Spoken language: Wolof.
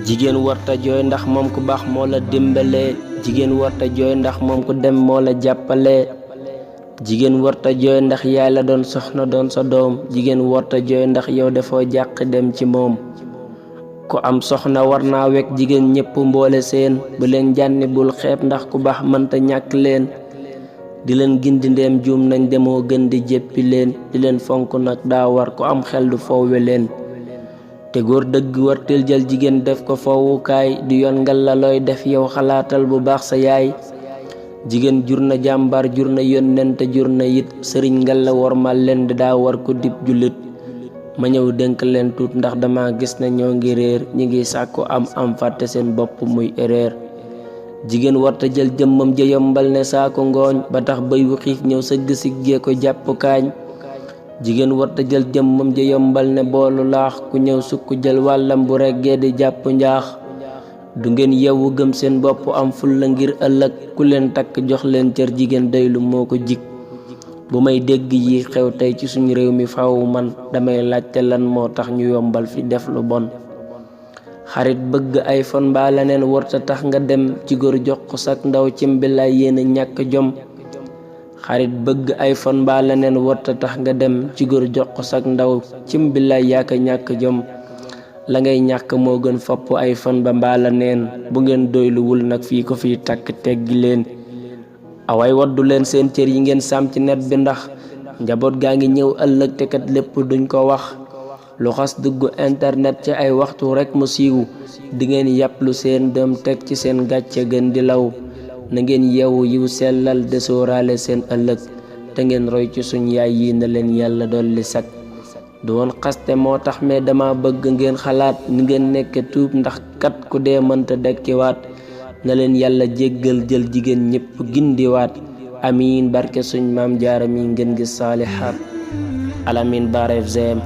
jigéen warta jooy ndax moom ku baax moo la dimbale jigéen warta jooy ndax moom ku dem moo la jàppale jigéen warta jooy ndax yaay la doon soxna doon sa doom jigéen warta jooy ndax yow defoo jàq dem ci moom ku am soxna war naa wekk jigéen ñépp mboole seen bu leen jànni bul xeeb ndax ku baax mënta ñàkk leen di leen gindi ndeem juum nañ demoo gën di jéppi leen di leen fonk nag daa war ku am xel du foowe leen te góor dëgg wartil jël jigéen def ko foowukaay di yoon ngal la looy def yow xalaatal bu baax sa yaay jigéen jur na jàmbaar jur na yónnent jur na it sëriñ ngal la wormal leen di daa war ko dib jullit ma ñëw dénk leen tuut ndax dama gis na ñoo ngi réer ñi ngi sàkku am fàtte seen bopp muy erreur jigéen warta jël jëmmam ja yombal ne saako ngooñ ba tax bëy wu xiif ñëw sëgg siggee ko jàpp kaañ jigéen warta jël jëmmam ja yombal ne boolu laax ku ñëw sukk jël wàllam bu reggee di jàpp njaax du ngeen yewwu gëm seen bopp am fulla ngir ëllëg ku leen takk jox leen cër jigéen doylu moo ko jig bu may dégg yi xew tey ci suñu réew mi faaw man damay laajte lan moo tax ñu yombal fi def lu bon xarit bëgg iPhone mbaa leneen warta tax nga dem ci góor jox ko sak ndaw cim bi lay yéena ñàkk jom xarit bëgg iPhone mbaa leneen warta tax nga dem ci góor jox ko sak ndaw cim bi lay yaaka ñàkk jom la ngay ñàkk moo gën fopp iPhone ba mbaa la neen bu ngeen doyluwul nag fii ko fii takk teggi leen away waddu leen seen cër yi ngeen sàmm ci net bi ndax njaboot gaa ngi ñëw ëllëg te kat lépp duñ ko wax lu xas dugg internet ci ay waxtu rek mu siiw di ngeen yàpp lu seen doom teg ci seen gàcce gën di law na ngeen yeewu yiw sellal de sóoraale seen ëllëg te ngeen roy ci suñ yaay yi na leen yàlla dolli sag du woon xaste moo tax mais dama bëgg ngeen xalaat ni ngeen nekke tuub ndax kat ku dee mënta dekkiwaat na leen yàlla jéggal jël jigéen ñépp gindiwaat amiin barke suñ maam jaara mi ngeen gi saalihaat alamin bareef zeem